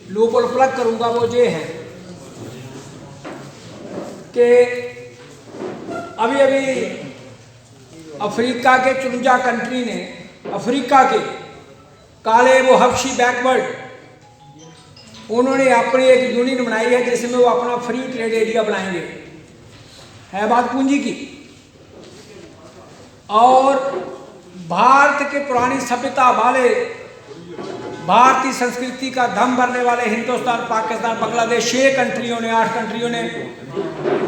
Loophole plug करूंगा वो ये है कि अभी अभी अफ्रीका के चुनिंदा कंट्री ने, अफ्रीका के काले वो हबशी बैकवर्ड, उन्होंने अपनी एक यूनियन बनाई है जिसमें वो अपना फ्री ट्रेड एरिया बनाएंगे। है बात पूंजी की। और भारत के पुरानी सभ्यता वाले, भारतीय संस्कृति का दम भरने वाले हिंदुस्तान, पाकिस्तान, बांग्लादेश 6 कंट्रियों ने, 8 कंट्रियों ने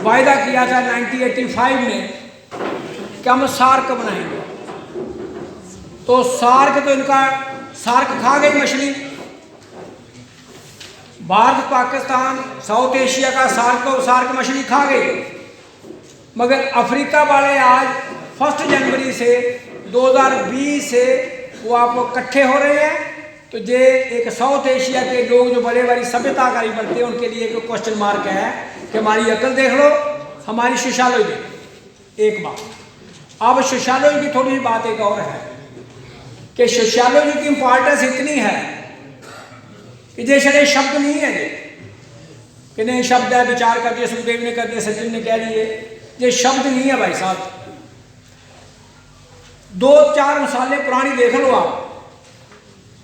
वायदा किया था 1985 में कि हम सार्क बनाएंगे। तो सार्क तो इनका, सार्क खा गई मछली। भारत, पाकिस्तान, साउथ एशिया का सार्क मछली खा गई। मगर अफ्रीका वाले आज 1 जनवरी से 2020 से वो आप इकट्ठे हो रहे हैं। तो ये एक साउथ एशिया के लोग जो बड़े बड़ी सभ्यताकारी बनते हैं उनके लिए एक क्वेश्चन मार्क है कि हमारी अकल देख लो, हमारी सोशियोलॉजी देख लो। एक बात, अब सोशियोलॉजी की थोड़ी सी बात एक और है कि सोशियोलॉजी की इंपॉर्टेंस इतनी है कि जैसे शब्द नहीं है कि नहीं शब्द है, विचार कर दिए, सुखदेव ने कर दिया, सचिन ने कह दिए, ये शब्द नहीं है भाई साहब। 2-4 मिसालें पुरानी देख लो आप।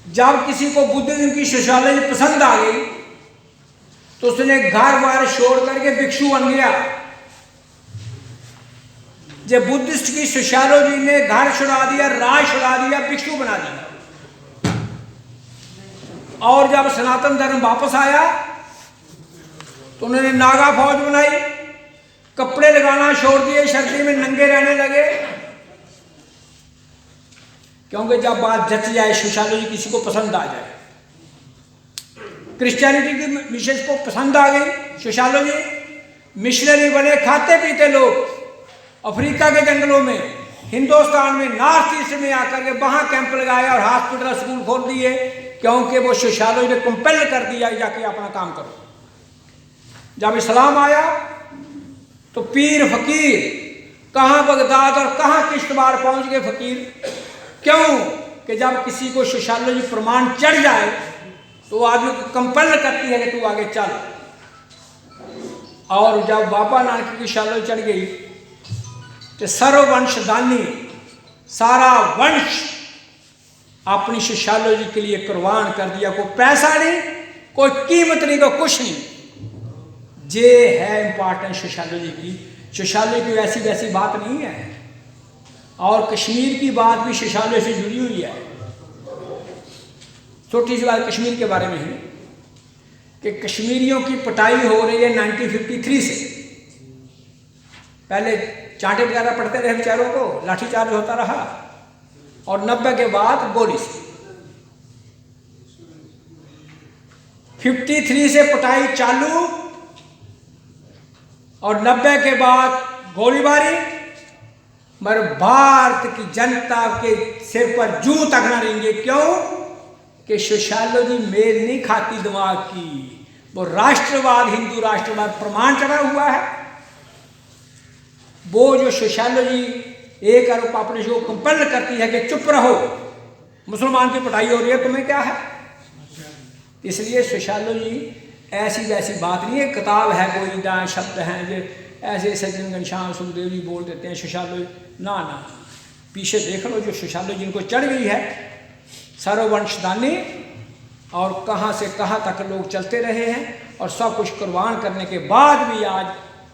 जब किसी को बुद्धिज्म की सोशियोलॉजी पसंद आ गई तो उसने घर बार छोड़ करके भिक्षु बन गया। जब बुद्धिस्ट की सोशियोलॉजी ने घर छुड़ा दिया, राज छुड़ा दिया, भिक्षु बना दिया। और जब सनातन धर्म वापस आया तो उन्होंने नागा फौज बनाई, कपड़े लगाना छोड़ दिए, सर्दी में नंगे रहने लगे। क्योंकि जब बात जच जाए, सोशियोलॉजी किसी को पसंद आ जाए, क्रिश्चियनिटी की विशेष को पसंद आ गई सोशियोलॉजी, मिशनरी बने, खाते पीते लोग अफ्रीका के जंगलों में, हिंदुस्तान में, नॉर्थ ईस्ट में आकर के वहां कैंप लगाए और हॉस्पिटल स्कूल खोल दिए, क्योंकि वो सोशियोलॉजी ने कंपेल कर दिया जाके अपना काम करो। जब इस्लाम आया तो पीर फकीर कहां बगदाद और कहां किश्तवाड़ पहुंच गए फकीर। क्यों कि जब किसी को सोशियोलॉजी प्रमाण चढ़ जाए तो आदमी को कंपेल करती है कि तू आगे चल। और जब बाबा नानक की सोशियोलॉजी चढ़ गई तो सर्ववंशदानी, सारा वंश अपनी सोशियोलॉजी के लिए कुर्बान कर दिया। कोई पैसा नहीं, कोई कीमत नहीं, कोई कुछ नहीं। ये है इंपॉर्टेंस सोशियोलॉजी की। सोशियोलॉजी की वैसी वैसी बात नहीं है। और कश्मीर की बात भी सोशियोलॉजी से जुड़ी हुई है। छोटी सी बात कश्मीर के बारे में है कि कश्मीरियों की पिटाई हो रही है 1953 से। पहले चांटे वगैरह पड़ते रहे बेचारों को, लाठीचार्ज होता रहा, और 90 के बाद गोली से। 53 से पिटाई चालू और 90 के बाद गोलीबारी। मगर भारत की जनता के सिर पर जूं तक न रहेंगे। क्यों कि सोशियोलॉजी मेल नहीं खाती दिमाग की। वो राष्ट्रवाद, हिंदू राष्ट्रवाद प्रमाण चढ़ा हुआ है। वो जो सोशियोलॉजी एक आरोप अपने को कंपेल करती है कि चुप रहो, मुसलमान की पिटाई हो रही है, तुम्हें क्या है। इसलिए सोशियोलॉजी ऐसी वैसी बात नहीं है। किताब है, कोई जहाँ शब्द हैं जो ऐसे सज्जन घनश्याम सुखदेव जी बोल देते हैं सोशियोलॉजी, ना ना, पीछे देख लो जो सोशियोलॉजी इनको चढ़ गई है, सर्ववंशदानी, और कहाँ से कहाँ तक लोग चलते रहे हैं और सब कुछ कुर्बान करने के बाद भी आज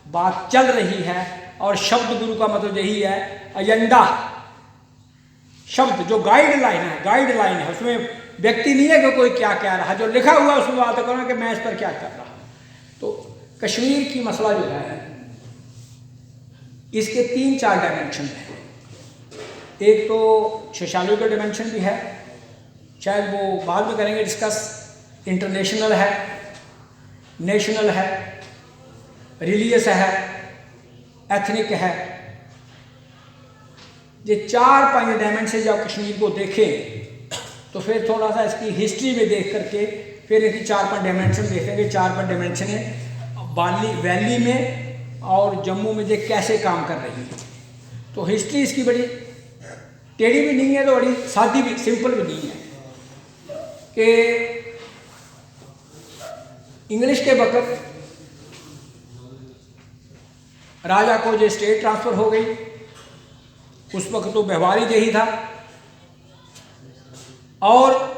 बात चल रही है। और शब्द गुरु का मतलब यही है, एजेंडा शब्द जो गाइडलाइन है, गाइडलाइन है, उसमें व्यक्ति नहीं है कि कोई क्या कह रहा है, जो लिखा हुआ है उसमें बात करो कि मैं इस पर क्या कर रहा हूँ। तो कश्मीर की मसला जो है इसके 3-4 डायमेंशन हैं। एक तो सोशियोलॉजी का डायमेंशन भी है, शायद वो बाद में करेंगे डिस्कस। इंटरनेशनल है, नेशनल है, रिलीजियस है, एथनिक है। ये 4-5 डायमेंशन जब कश्मीर को देखें तो फिर थोड़ा सा इसकी हिस्ट्री में देख करके फिर इसकी 4-5 डायमेंशन देखेंगे। 4-5 डायमेंशन है बाली वैली में और जम्मू में ये कैसे काम कर रही है। तो हिस्ट्री इसकी बड़ी टेढ़ी भी नहीं है तो बड़ी सादी भी, सिंपल भी नहीं है कि इंग्लिश के वक्त राजा को जो स्टेट ट्रांसफर हो गई, उस वक्त तो व्यवहार ही यही था। और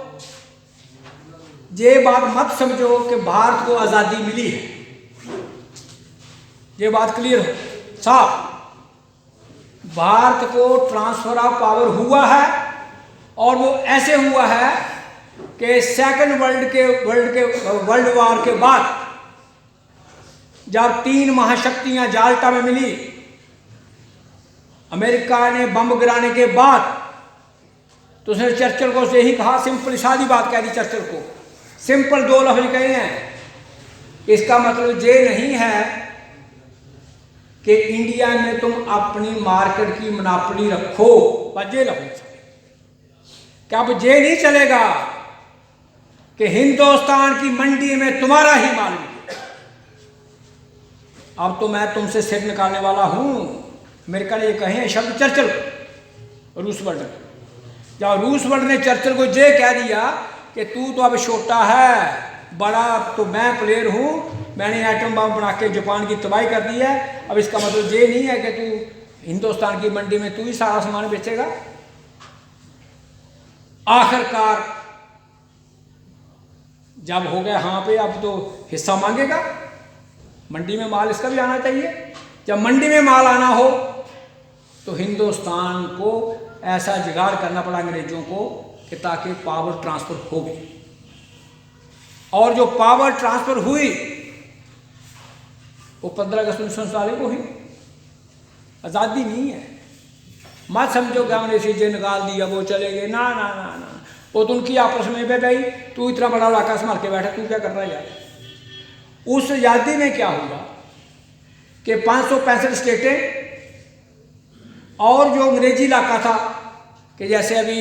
ये बात मत समझो कि भारत को आज़ादी मिली है, ये बात क्लियर हो साफ। भारत को ट्रांसफर ऑफ पावर हुआ है और वो ऐसे हुआ है कि सेकंड वर्ल्ड वॉर के बाद जब तीन महाशक्तियां जाल्टा में मिली, अमेरिका ने बम गिराने के बाद, तो उसने चर्चिल को यही कहा, सिंपल सादी बात कह दी चर्चिल को, सिंपल दो लफ्ज कहे हैं। इसका मतलब ये नहीं है कि इंडिया में तुम अपनी मार्केट की मोनोपोली रखो, बजे लफ्ज क्या अब ये नहीं चलेगा कि हिंदुस्तान की मंडी में तुम्हारा ही माल मिले। अब तो मैं तुमसे सिर निकालने वाला हूं। अमेरिका ने ये कहे हैं शब्द चर्चिल, रूसवेल्ट। जब रूसवेल्ट ने चर्चिल को ये कह दिया कि तू तो अब छोटा है, बड़ा तो मैं प्लेयर हूं, मैंने एटम बम बना के जापान की तबाही कर दी है, अब इसका मतलब ये नहीं है कि तू हिंदुस्तान की मंडी में तू ही सारा सामान बेचेगा। आखिरकार जब हो गया हाँ पे, अब तो हिस्सा मांगेगा, मंडी में माल इसका भी आना चाहिए। जब मंडी में माल आना हो तो हिंदुस्तान को ऐसा जुगाड़ करना पड़ा अंग्रेजों को कि ताकि पावर ट्रांसफर हो गई। और जो पावर ट्रांसफर हुई वो 15 अगस्त 1947 को हुई। आज़ादी नहीं है, मत समझो कि हमने सीधे निकाल दिया वो चले गए, ना ना ना ना, वो तो उनकी आपस में भाई तू इतना बड़ा इलाका संभाल के बैठा, तू क्या कर रहा है यार। उस आज़ादी में क्या हुआ कि 565 स्टेटें और जो अंग्रेजी इलाका था, कि जैसे अभी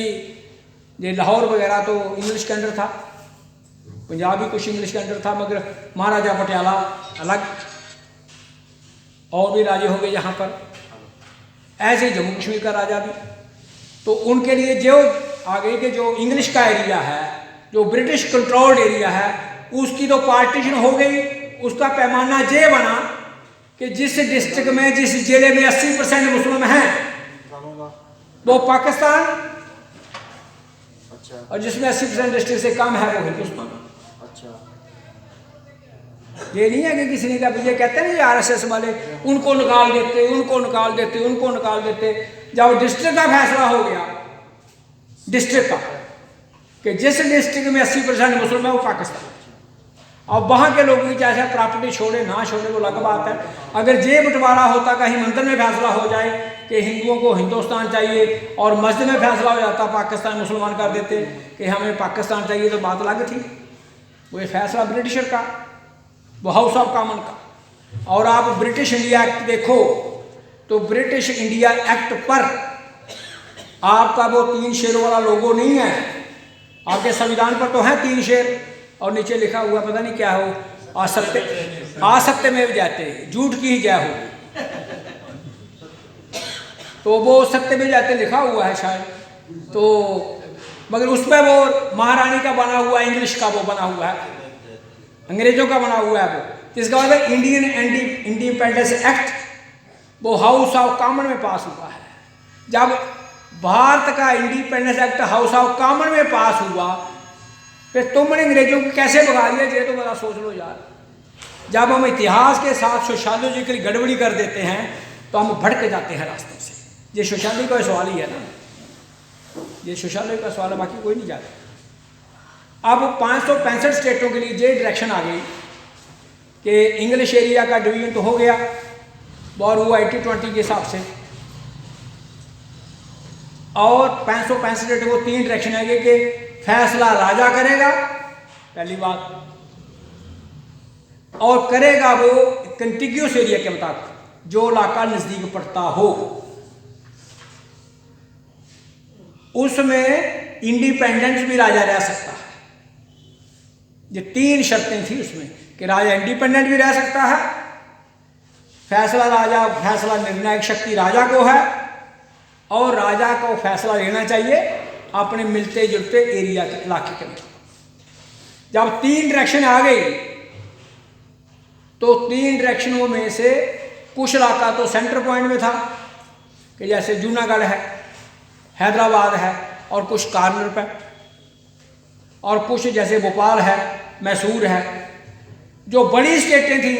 ये लाहौर वगैरह तो इंग्लिश के अंडर था, पंजाब भी कुछ इंग्लिश के अंडर था, मगर महाराजा पटियाला अलग, और भी राजे हो गए यहाँ पर, ऐसे ही जम्मू कश्मीर का राजा भी। तो उनके लिए जो आगे के जो इंग्लिश का एरिया है, जो ब्रिटिश कंट्रोल्ड एरिया है, उसकी तो पार्टीशन हो गई। उसका पैमाना ये बना कि जिस डिस्ट्रिक्ट में, जिस जिले में 80% मुस्लिम हैं वो पाकिस्तान, अच्छा, और जिसमें 80% डिस्ट्रिक्ट से कम है वो हिंदुस्तान। अच्छा, ये नहीं है कि किसी ने कहा, ये कहते हैं ना RSS वाले, उनको निकाल देते, उनको निकाल देते, उनको निकाल देते। जब डिस्ट्रिक्ट का फैसला हो गया, डिस्ट्रिक्ट का, कि जिस डिस्ट्रिक्ट में 80% मुस्लिम है वो पाकिस्तान, और वहाँ के लोगों की चाहे प्रॉपर्टी छोड़े ना छोड़े वो अलग बात है। अगर ये बंटवारा होता, कहीं मंदिर में फैसला हो जाए कि हिंदुओं को हिंदुस्तान चाहिए, और मस्जिद में फैसला हो जाता पाकिस्तान मुसलमान कर देते कि हमें पाकिस्तान चाहिए, तो बात अलग थी। वो फैसला ब्रिटिशर का, वो हाउस ऑफ कॉमन का। और आप ब्रिटिश इंडिया एक्ट देखो तो ब्रिटिश इंडिया एक्ट पर आपका वो 3 शेरों वाला लोगो नहीं है। आपके संविधान पर तो है 3 शेर, और नीचे लिखा हुआ पता नहीं क्या हो, असत्य में जाते, झूठ की ही जय हो, तो वो सत्य में जाते लिखा हुआ है शायद। तो मगर उसमें वो महारानी का बना हुआ, इंग्लिश का वो बना हुआ है, अंग्रेजों का बना हुआ है वो, जिसका मतलब इंडियन इंडिपेंडेंस एक्ट वो हाउस ऑफ कॉमन में पास हुआ है। जब भारत का independence act house of common में पास हुआ, फिर तुमने अंग्रेजों को कैसे भगा दिया, ये तो बड़ा सोच लो यार। जब हम इतिहास के साथ सोशियोलॉजिकल गड़बड़ी कर देते हैं तो हम भटक जाते हैं रास्ते से। ये सोशियोलॉजी का सवाल ही है ना, ये सोशियोलॉजी का सवाल है, बाकी कोई नहीं जाता। अब 565 स्टेटों के लिए ये डायरेक्शन आ गई कि इंग्लिश एरिया का डिवीजन तो हो गया, और वो 80-20 के हिसाब से, और 565 स्टेट को 3 डायरेक्शन आ गई कि फैसला राजा करेगा, पहली बात, और करेगा वो कंटिग्यूस एरिया के मुताबिक, जो इलाका नजदीक पड़ता हो। उसमें इंडिपेंडेंस भी राजा रह सकता है। ये 3 शर्तें थी उसमें कि राजा इंडिपेंडेंट भी रह सकता है, फैसला निर्णायक शक्ति राजा को है, और राजा को फैसला लेना चाहिए अपने मिलते जुलते एरिया के इलाके के अंदर। जब 3 डायरेक्शन आ गई तो 3 डायरेक्शनों में से कुछ इलाका तो सेंटर पॉइंट में था कि जैसे जूनागढ़ है, हैदराबाद है, और कुछ कार्नर पर, और कुछ जैसे भोपाल है, मैसूर है। जो बड़ी स्टेटें थी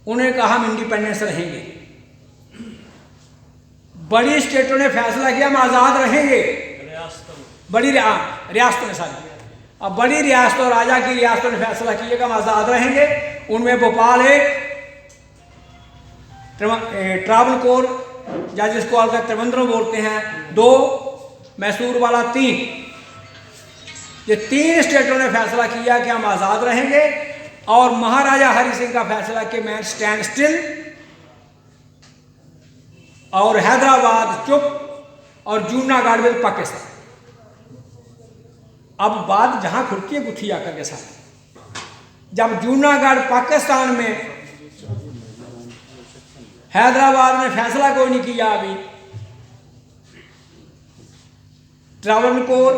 उन्हें कहा हम इंडिपेंडेंस रहेंगे। बड़ी स्टेटों ने फैसला किया हम आज़ाद रहेंगे, बड़ी रियासतों ने सारी। अब बड़ी रियासतों, राजा की रियासतों ने फैसला किया कि हम आज़ाद रहेंगे। उनमें भोपाल एक, ट्रावणकोर या जिसको आजकल त्रिवेंद्रम बोलते हैं 2, मैसूर वाला 3। ये 3 स्टेटों ने फैसला किया कि हम आज़ाद रहेंगे, और महाराजा हरि सिंह का फैसला कि मैं स्टैंड स्टिल, और हैदराबाद चुप, और जूनागढ़ विद पाकिस्तान। अब बात जहां खुलती है गुत्थी आकर के साथ, जब जूनागढ़ पाकिस्तान में, हैदराबाद ने फैसला कोई नहीं किया अभी, ट्रावणकोर,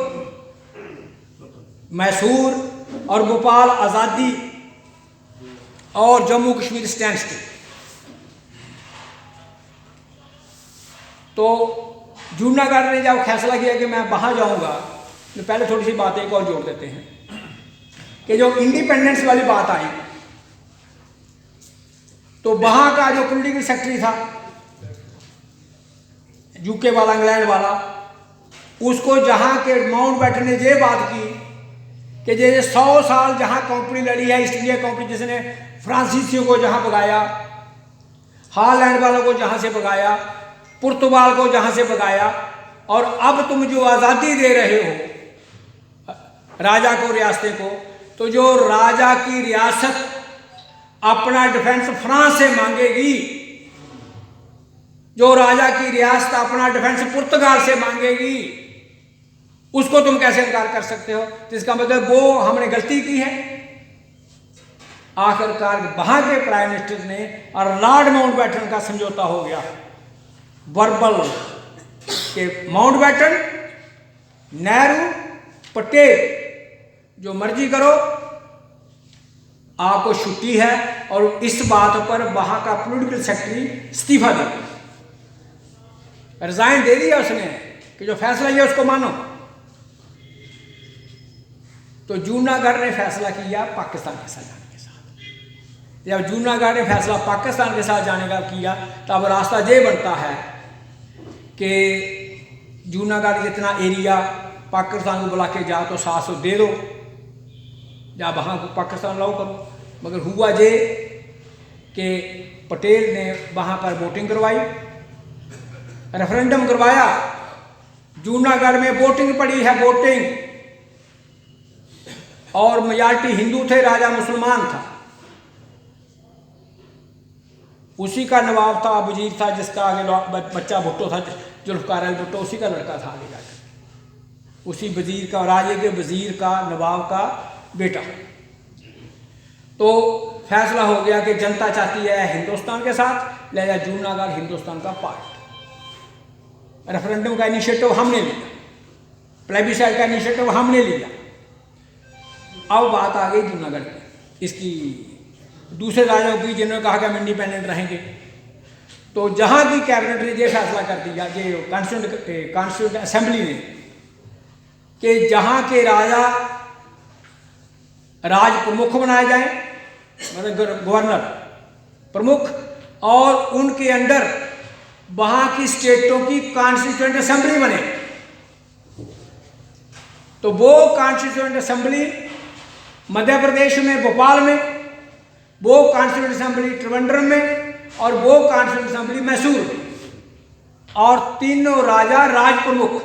मैसूर और भोपाल आज़ादी, और जम्मू कश्मीर स्टैंड स्टिल। तो जूनागढ़ ने जब फैसला किया कि मैं वहां जाऊंगा, तो पहले थोड़ी सी बात एक और जोड़ देते हैं कि जो इंडिपेंडेंस वाली बात आई, तो वहां का जो पॉलिटिकल सेक्रेटरी था, यूके वाला, इंग्लैंड वाला, उसको जहां के माउंटबेटन ने ये बात की कि ये 100 साल जहां कंपनी लड़ी है, ईस्ट इंडिया कंपनी, जिसने फ्रांसीसियों को जहां भगाया, हॉलैंड वालों को जहां से भगाया, पुर्तगाल को जहां से भगाया, और अब तुम जो आज़ादी दे रहे हो राजा को, रियासतें को, तो जो राजा की रियासत अपना डिफेंस फ्रांस से मांगेगी, जो राजा की रियासत अपना डिफेंस पुर्तगाल से मांगेगी, उसको तुम कैसे इनकार कर सकते हो? तो इसका मतलब वो हमने गलती की है। आखिरकार वहां के प्राइम मिनिस्टर ने और लॉर्ड माउंटबेटन का समझौता हो गया, वर्बल, के माउंटबेटन, नेहरू, पटेल, जो मर्जी करो, आपको छुट्टी है। और इस बात पर वहां का पॉलिटिकल सेक्रेटरी इस्तीफा दे दिया, रिजाइन दे दिया उसने कि जो फैसला है उसको मानो। तो जूनागढ़ ने फैसला किया पाकिस्तान के साथ जाने के साथ। जब जूनागढ़ ने फैसला पाकिस्तान के साथ जाने का किया, तब रास्ता ये बनता है कि जूनागढ़ जितना एरिया पाकिस्तान को बुला के जा तो 700 दे दो, या वहाँ को पाकिस्तान अलाउ करो। मगर हुआ ये कि पटेल ने वहाँ पर वोटिंग करवाई, रेफरेंडम करवाया। जूनागढ़ में वोटिंग पड़ी है, वोटिंग, और मेजॉरिटी हिंदू थे, राजा मुसलमान था। उसी का नवाब था, वजीर था, जिसका आगे बच्चा भुट्टो था, जुल्फकार अली भुट्टो, उसी का लड़का था आगे जाकर, उसी वजीर का, राजे के वजीर का, नवाब का बेटा। तो फैसला हो गया कि जनता चाहती है हिंदुस्तान के साथ, लिहाजा जूनागढ़ हिंदुस्तान का पार्ट। रेफरेंडम का इनिशिएटिव हमने लिया, प्लेबिसाइट का इनिशिएटिव हमने लिया। अब बात आ गई जूनागढ़ की, इसकी दूसरे राजाओं की, जिन्होंने कहा कि हम इंडिपेंडेंट रहेंगे। तो जहां की कैबिनेट ने यह फैसला कर दिया, ये कॉन्स्टिट्यूंट असेंबली ने, कि जहां के राजा राज प्रमुख बनाए जाएं, मतलब गवर्नर प्रमुख, और उनके अंडर वहां की स्टेटों की कॉन्स्टिट्यूंट असेंबली बने। तो वो कॉन्स्टिट्यूंट असेंबली मध्य प्रदेश में, भोपाल में, वो कॉन्स्टिट्यूंट असेंबली त्रिवेंद्रम में, और वो कॉन्स्टिट्यूंट असेंबली मैसूर में, और तीनों राजा राज प्रमुख।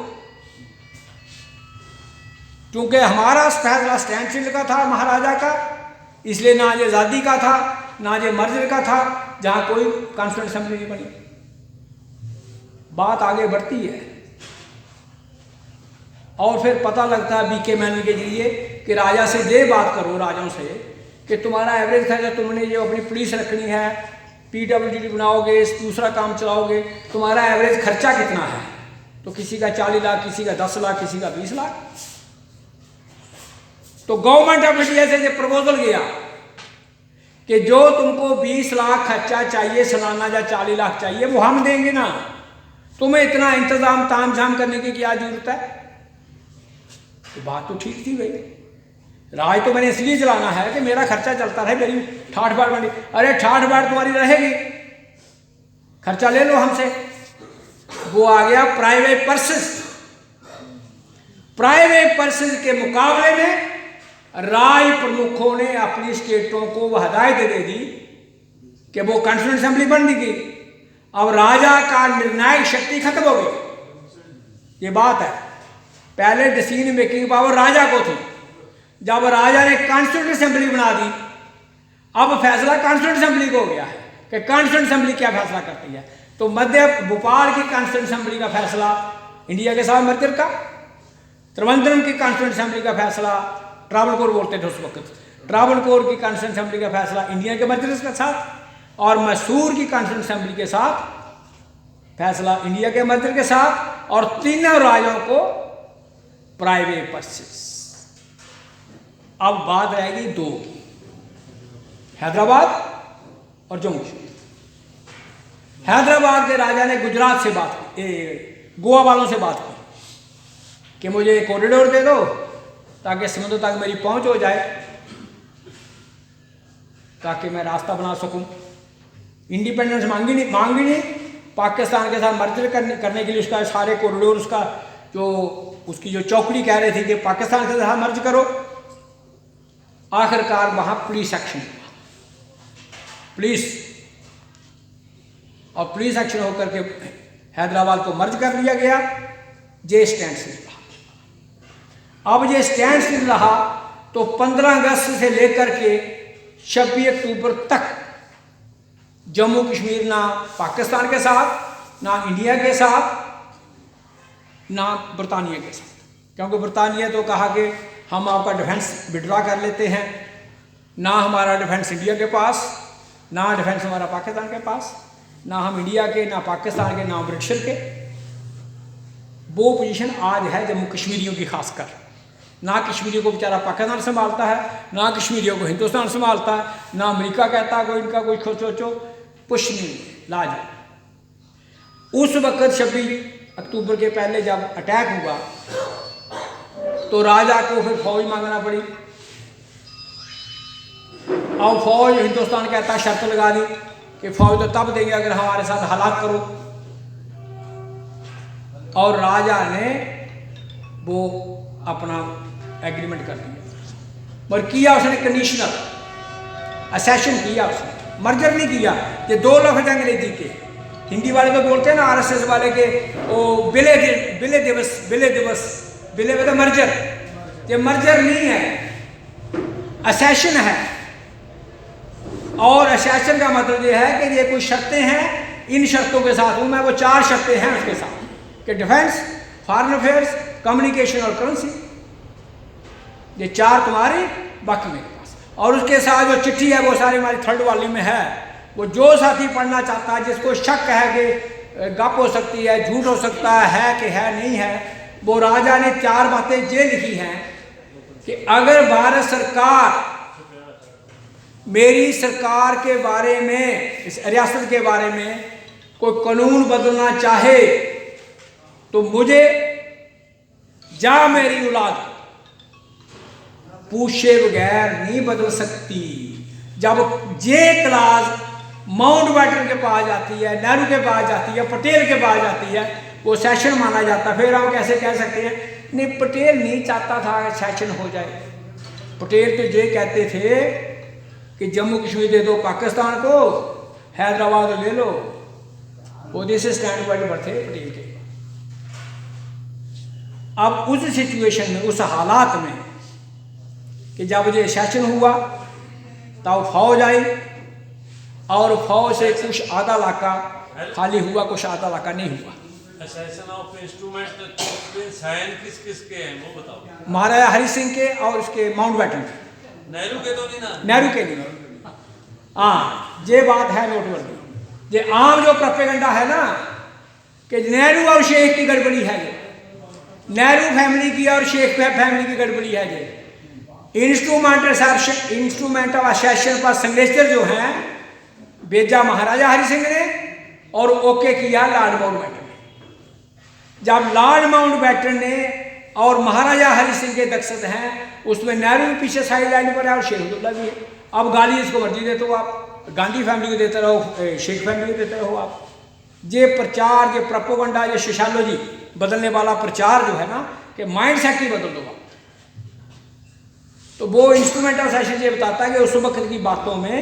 क्योंकि हमारा फैसला स्टैंड स्टिल का था, महाराजा का, इसलिए ना ये आज़ादी का था, ना ये मर्जर का था, जहां कोई कॉन्स्टिट्यूंट असेंबली नहीं बनी। बात आगे बढ़ती है, और फिर पता लगता है बीके मैनन के जरिए कि राजा से ये बात करो, राजाओं से, कि तुम्हारा एवरेज खर्चा, तुमने ये अपनी पुलिस रखनी है, PWD बनाओगे, दूसरा काम चलाओगे, तुम्हारा एवरेज खर्चा कितना है? तो किसी का 40 लाख, किसी का 10 लाख, किसी का 20 लाख। तो गवर्नमेंट ऑफ इंडिया से ये प्रपोजल गया कि जो तुमको 20 लाख खर्चा चाहिए सालाना या 40 लाख चाहिए वो हम देंगे ना, तुम्हें इतना इंतजाम तामझाम करने की क्या जरूरत है। तो बात तो ठीक थी भाई, राज तो मैंने इसलिए चलाना है कि मेरा खर्चा चलता रहे, मेरी ठाठ बाट बनी। अरे ठाठ बाट तुम्हारी रहेगी, खर्चा ले लो हमसे। वो आ गया प्राइवेट पर्सेस। प्राइवेट पर्सेस के मुकाबले में राज प्रमुखों ने अपनी स्टेटों को वह हदायत दे दी कि वो कॉन्स्टिट्यूएंट असेंबली बन दी। अब राजा का निर्णायक शक्ति खत्म हो गई। ये बात है, पहले डिसीजन मेकिंग पावर राजा को थी, जब राजा ने कॉन्स्टिट्यूएंट असेंबली बना दी अब फैसला कॉन्स्टिट्यूएंट असेंबली को हो गया है कि कॉन्स्टिट्यूएंट असेंबली क्या फैसला करती है। तो मध्य भोपाल की कॉन्स्टिट्यूएंट असेंबली का फैसला इंडिया के साथ मर्जर का, त्रिवेंद्रम की कॉन्स्टिट्यूएंट असेंबली का फैसला, ट्रावणकोर बोलते थे उस वक्त, ट्रावणकोर की कॉन्स्टिट्यूएंट असेंबली का फैसला इंडिया के मर्जर के साथ, और मैसूर की कॉन्स्टिट्यूएंट असेंबली के साथ फैसला इंडिया के मर्जर के साथ, और तीनों राज्यों को प्राइवेट पर्सेस। अब बात रहेगी दो की, हैदराबाद और जम्मू कश्मीर। हैदराबाद के राजा ने गुजरात से बात की, गोवा वालों से बात की कि मुझे कॉरिडोर दे दो ताकि समुद्र तक मेरी पहुंच हो जाए, ताकि मैं रास्ता बना सकूं। इंडिपेंडेंस मांगी नहीं, पाकिस्तान के साथ मर्जर करने के लिए उसका सारे कॉरिडोर, उसका जो उसकी जो चौकड़ी कह रहे थे कि पाकिस्तान के साथ मर्ज करो। आखिरकार वहां पुलिस एक्शन हुआ, पुलिस एक्शन होकर के हैदराबाद को मर्ज कर लिया गया। जे स्टैंड स्टिल रहा। अब ये स्टैंड स्टिल रहा तो 15 अगस्त से लेकर के 26 अक्टूबर तक जम्मू कश्मीर ना पाकिस्तान के साथ, ना इंडिया के साथ, ना बरतानिया के साथ, क्योंकि बरतानिया तो कहा कि हम आपका डिफेंस विड्रॉ कर लेते हैं, ना हमारा डिफेंस इंडिया के पास, ना डिफेंस हमारा पाकिस्तान के पास, ना हम इंडिया के, ना पाकिस्तान के, ना ब्रिटिश के। वो पोजीशन आज है जम्मू कश्मीरियों की खासकर। ना कश्मीरियों को बेचारा पाकिस्तान संभालता है, ना कश्मीरियों को हिंदुस्तान संभालता है, ना अमेरिका कहता है कोई इनका कोई सोचो, कुछ नहीं लाज। उस वक्त 26 अक्टूबर के पहले जब अटैक हुआ तो राजा को फिर फौज मांगना पड़ी। और फौज, हिंदुस्तान कहता शर्त लगा दी कि फौज तो तब देंगे अगर हमारे साथ हालात करो। और राजा ने वो अपना एग्रीमेंट कर दिया, पर किया उसने कंडीशनल, असेशन किया उसने, मर्जर नहीं किया। ये 2 लफ्ज अंग्रेजी के, हिंदी वाले तो बोलते हैं ना आरएसएस वाले के वो बिले दिवस मतलब मर्जर। ये मर्जर नहीं है, असेशन है। और असेशन का मतलब ये है कि ये कुछ शर्तें हैं, इन शर्तों के साथ हूं मैं, वो 4 शर्तें हैं उसके साथ कि डिफेंस, फॉरेन अफेयर्स, कम्युनिकेशन और करेंसी, ये 4 तुम्हारी, बाकी मेरे पास। और उसके साथ जो चिट्ठी है वो सारी हमारी 3rd वॉल्यूम में है। वो जो साथी पढ़ना चाहता है, जिसको शक है कि गप हो सकती है, झूठ हो सकता है कि है नहीं है, वो राजा ने 4 बातें ये लिखी हैं कि अगर भारत सरकार मेरी सरकार के बारे में, इस रियासत के बारे में कोई कानून बदलना चाहे तो मुझे जा मेरी औलाद पूछे बगैर नहीं बदल सकती। जब ये क्लास माउंट बैटन के पास जाती है, नेहरू के पास जाती है, पटेल के पास जाती है, वो सेशन माना जाता। फिर हम कैसे कह सकते हैं नहीं पटेल नहीं चाहता था कि सेशन हो जाए। पटेल तो ये कहते थे कि जम्मू कश्मीर दे दो पाकिस्तान को, हैदराबाद ले लो। वो जैसे स्टैंड पॉइंट पर थे पटेल के। अब उस सिचुएशन में, उस हालात में कि जब ये सेशन हुआ तब फौज आई और फौज से कुछ आधा इलाका खाली हुआ, कुछ आधा इलाका नहीं हुआ। असेसन ऑफ इंस्ट्रूमेंट साइन किस के हैं वो बताओ। महाराजा हरि सिंह के और उसके माउंट बैटन के। नेहरू के तो नहीं ना? नेहरू के नहीं। हाँ ये बात है नोटवर्दी। ये आम जो प्रोपेगेंडा है ना कि नेहरू और शेख की गड़बड़ी है, ये नेहरू फैमिली की और शेख फैमिली की गड़बड़ी है, ये इंस्ट्रूमेंट ऑफ असेशन पर सिग्नेचर जो हैं भेजा महाराजा हरि सिंह ने और ओके किया लॉर्ड माउंटबेटन ने। जब लॉर्ड माउंटबेटन ने और महाराजा हरि सिंह के दस्तखत हैं, उसमें नेहरू भी पीछे साइड लाइन पर है और शेख अब्दुल्ला भी है। अब गाली इसको मर्जी देते हो आप, गांधी फैमिली को देते रहो, शेख फैमिली को देते रहो आप। ये प्रचार, ये प्रोपोगंडा, ये सोशियोलॉजी बदलने वाला प्रचार जो है ना, कि माइंड सेट ही बदल दो आप। तो वो इंस्ट्रूमेंट ऑफ सेशन ये बताता है कि उस वक्त की बातों में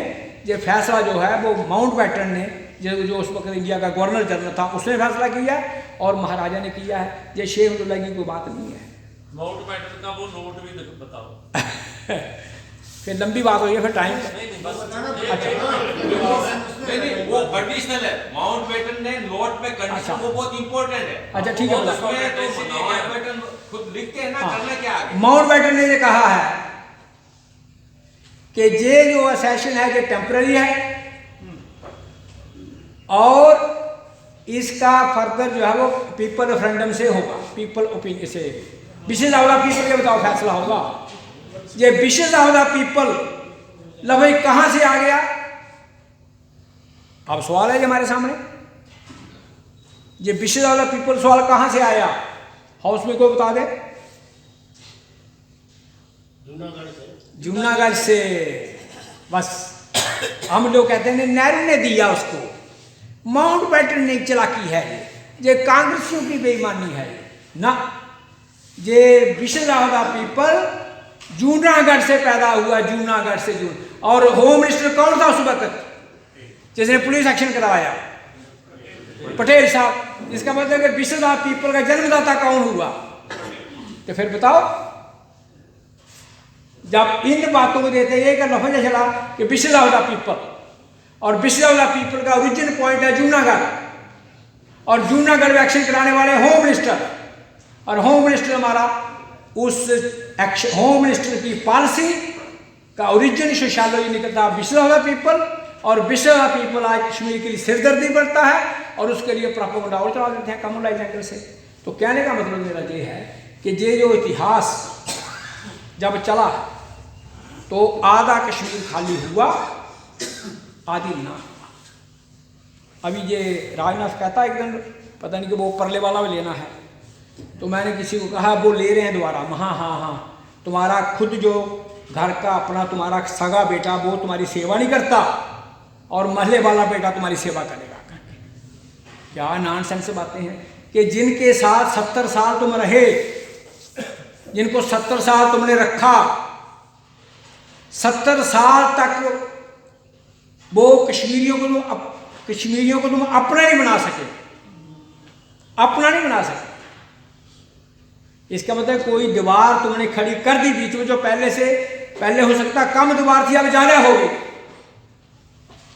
ये फैसला जो है वो माउंटबेटन ने, जो उस वक्त इंडिया का गवर्नर जनरल था, उसने फैसला किया और महाराजा ने किया है। ये शेख अब्दुल्ला की कोई बात नहीं है। माउंटबेटन का वो नोट भी बताओ। फिर लंबी बात हो, फिर टाइम। नहीं, वो कंडीशनल है। माउंटबेटन ने नोट पे कंडीशन, वो बहुत इंपॉर्टेंट है। अच्छा ठीक है, तो माउंटबेटन खुद लिखते हैं ना, करना क्या है। माउंटबेटन ने ये कहा है कि ये जो असेशन है ये टेम्पररी है और इसका फर्दर जो है वो पीपल रेफरेंडम से होगा, पीपल ओपिनियन से, विशेष आवला पीपल के बताओ फैसला होगा। ये विशेष आवला पीपल लभाई कहां से आ गया? अब सवाल है जो हमारे सामने, ये विशेष आवला पीपल सवाल कहां से आया? हाउस में कोई बता दे। जूनागढ़ से। बस हम लोग कहते हैं नेहरू ने दिया उसको, माउंटबेटन ने चालाकी है, ये कांग्रेसियों की बेईमानी है ना। ये विशेष आवला पीपल जूनागढ़ से पैदा हुआ, जूनागढ़ से और होम मिनिस्टर कौन था उस वक्त जिसने पुलिस एक्शन करवाया? पटेल साहब। इसका मतलब है कि विशेष आवला पीपल का जन्मदाता कौन हुआ? तो फिर बताओ, जब इन बातों को देते हैं, एक लफज चला कि विशेष आवला पीपल, और विशेष आवला पीपल का ओरिजिन पॉइंट है जूनागढ़, और जूनागढ़ में एक्शन कराने वाले होम मिनिस्टर, और होम मिनिस्टर हमारा उस एक्शन, होम मिनिस्टर की पॉलिसी का ओरिजिन सोशियोलॉजी निकलता है विशेष आवला पीपल, और विशेष आवला पीपल आज कश्मीर के लिए सिरदर्दी बढ़ता है और उसके लिए प्रोपेगेंडा और चला देते हैं कम्युनलाइज एंगल से। तो कहने का मतलब मेरा ये है कि ये जो इतिहास जब चला तो आधा कश्मीर खाली हुआ, आधी ना हुआ। अभी ये राजनाथ कहता है एक दिन, पता नहीं कि वो परले वाला भी लेना है, तो मैंने किसी को कहा वो ले रहे हैं दोबारा। हाँ, तुम्हारा खुद जो घर का अपना तुम्हारा सगा बेटा वो तुम्हारी सेवा नहीं करता और महल्ले वाला बेटा तुम्हारी सेवा करेगा। क्या नॉनसेंस बातें हैं कि जिनके साथ 70 साल तुम रहे, जिनको 70 साल तुमने रखा, 70 साल तक वो कश्मीरियों को तुम अपना नहीं बना सके, अपना नहीं बना सके। इसका मतलब कोई दीवार तुमने खड़ी कर दी बीच में, जो पहले हो सकता कम दीवार थी, अब ज्यादा हो गई।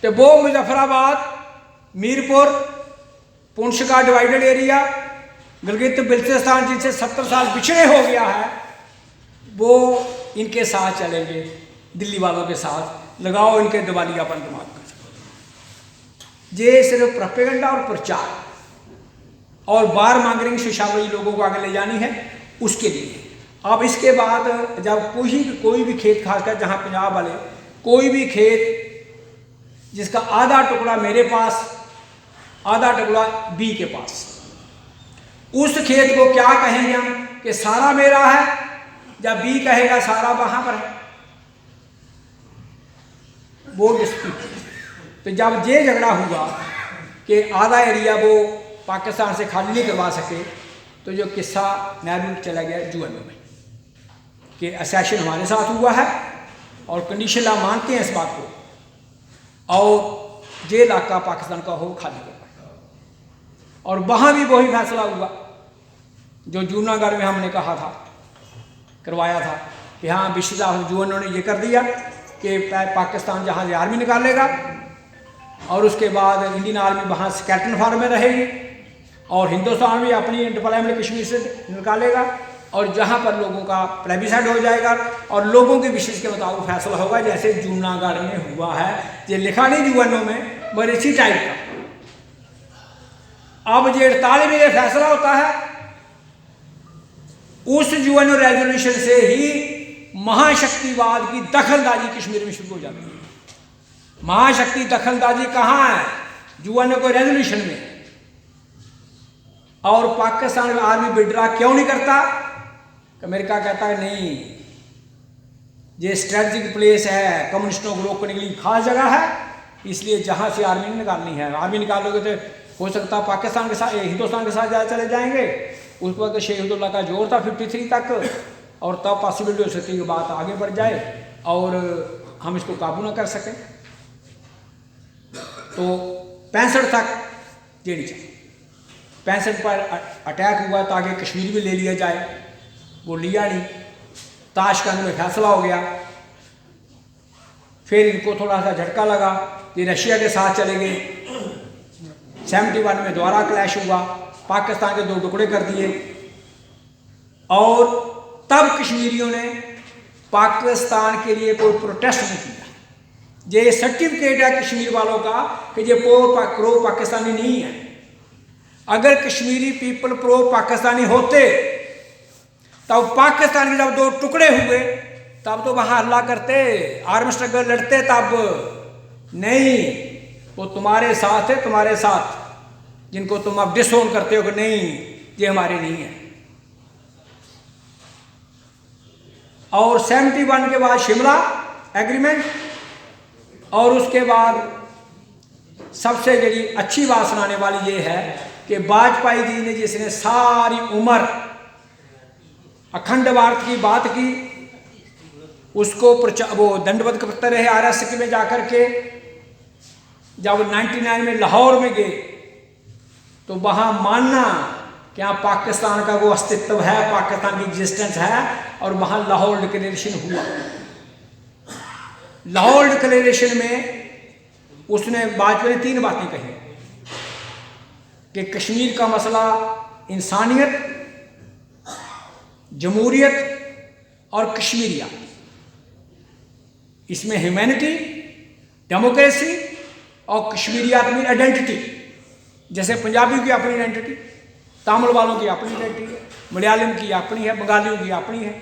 तो वो मुजफ्फराबाद, मीरपुर, पुंछ का डिवाइडेड एरिया, गिलगित बिल्तिस्तान जिनसे 70 साल पिछड़े हो गया है, वो इनके साथ चलेंगे, दिल्ली वालों के साथ लगाओ इनके दिवालियापन दिमाग का। ये सिर्फ प्रोपेगेंडा और प्रचार और बार मांगरिंग सोशियोलॉजी लोगों को आगे ले जानी है, उसके लिए। अब इसके बाद जब कोई भी खेत, खासकर जहाँ पंजाब वाले, कोई भी खेत जिसका आधा टुकड़ा मेरे पास, आधा टुकड़ा बी के पास, उस खेत को क्या कहेंगे हम कि सारा मेरा है, जब बी कहेगा सारा वहां पर है, वो डिस्प्यूट। तो जब ये झगड़ा हुआ कि आधा एरिया वो पाकिस्तान से खाली नहीं करवा सके, तो जो किस्सा नेहरू चला गया यूएनओ में कि असेशन हमारे साथ हुआ है और कंडीशन आप मानते हैं इस बात को, और ये इलाका पाकिस्तान का हो खाली करवाए। और वहाँ भी वही फैसला हुआ जो जूनागढ़ में हमने कहा था, करवाया था कि हाँ विश्व यूएनओ ने ये कर दिया कि पाकिस्तान जहाँ से आर्मी निकालेगा और उसके बाद इंडियन आर्मी वहाँ स्केलेटन फॉर्म में रहेगी, और हिंदुस्तान भी अपनी इंडिपेंडेंट कश्मीर से निकालेगा, और जहाँ पर लोगों का प्लेबिसाइड हो जाएगा और लोगों के विशेष के मुताबिक फैसला होगा, जैसे जूनागढ़ में हुआ है। ये लिखा नहीं यूएनओ में, मगर इसी टाइप का। अब ये 48 में ये फैसला होता है, उस यूएनओ रेजोल्यूशन से ही महाशक्तिवाद की दखलंदाजी कश्मीर में शुरू हो जाती है। महाशक्ति दखलंदाजी कहाँ है? यूएन को रेजोल्यूशन में। और पाकिस्तान आर्मी विड्रा क्यों नहीं करता? अमेरिका कहता है नहीं, ये स्ट्रेटजिक प्लेस है, कम्युनिस्टों को रोकने के लिए खास जगह है, इसलिए जहाँ से आर्मी निकालनी है। आर्मी निकालोगे तो हो सकता है पाकिस्तान के साथ, हिंदुस्तान के साथ चले जाएंगे। उस वक्त शेखुद्दौला का जोर था 53 तक, और तब पॉसिबिलिटी हो सकती है कि बात आगे बढ़ जाए और हम इसको काबू ना कर सकें। तो 65 तक ये नहीं चाहिए। 65 पर अटैक हुआ ताकि कश्मीर भी ले लिया जाए, वो लिया नहीं। ताशकंद में फैसला हो गया। फिर इनको थोड़ा सा झटका लगा, ये रशिया के साथ चले गए। 71 में दोबारा क्लैश हुआ, पाकिस्तान के 2 टुकड़े कर दिए, और तब कश्मीरियों ने पाकिस्तान के लिए कोई प्रोटेस्ट नहीं किया। ये सर्टिफिकेट है कश्मीर वालों का कि ये प्रो पाकिस्तानी नहीं है। अगर कश्मीरी पीपल प्रो पाकिस्तानी होते तब पाकिस्तान के जब 2 टुकड़े हुए तब तो वहां हल्ला करते, आर्म स्ट्रगल लड़ते। तब नहीं, वो तुम्हारे साथ है, तुम्हारे साथ, जिनको तुम अब डिसोन करते हो कि नहीं ये हमारे नहीं है। और 71 के बाद शिमला एग्रीमेंट, और उसके बाद सबसे बड़ी अच्छी बात सुनाने वाली ये है कि वाजपेयी जी ने, जिसने सारी उम्र अखंड भारत की बात की, उसको वो दंडवत करते रहे RSS में जाकर के। जब 99 में लाहौर में गए तो वहाँ मानना कि यहाँ पाकिस्तान का वो अस्तित्व है, पाकिस्तान की एग्जिस्टेंस है, और वहाँ लाहौर डिक्लेरेशन हुआ। लाहौर डिक्लेरेशन में उसने वाजपेयी ने 3 बातें कही कि कश्मीर का मसला इंसानियत, जमहूरियत और कश्मीरियत, इसमें ह्यूमैनिटी, डेमोक्रेसी और कश्मीरियत में आइडेंटिटी। जैसे पंजाबियों की अपनी आइडेंटिटी, तमिल वालों की अपनी आइडेंटिटी है, मलयालम की अपनी है, बंगालियों की अपनी है,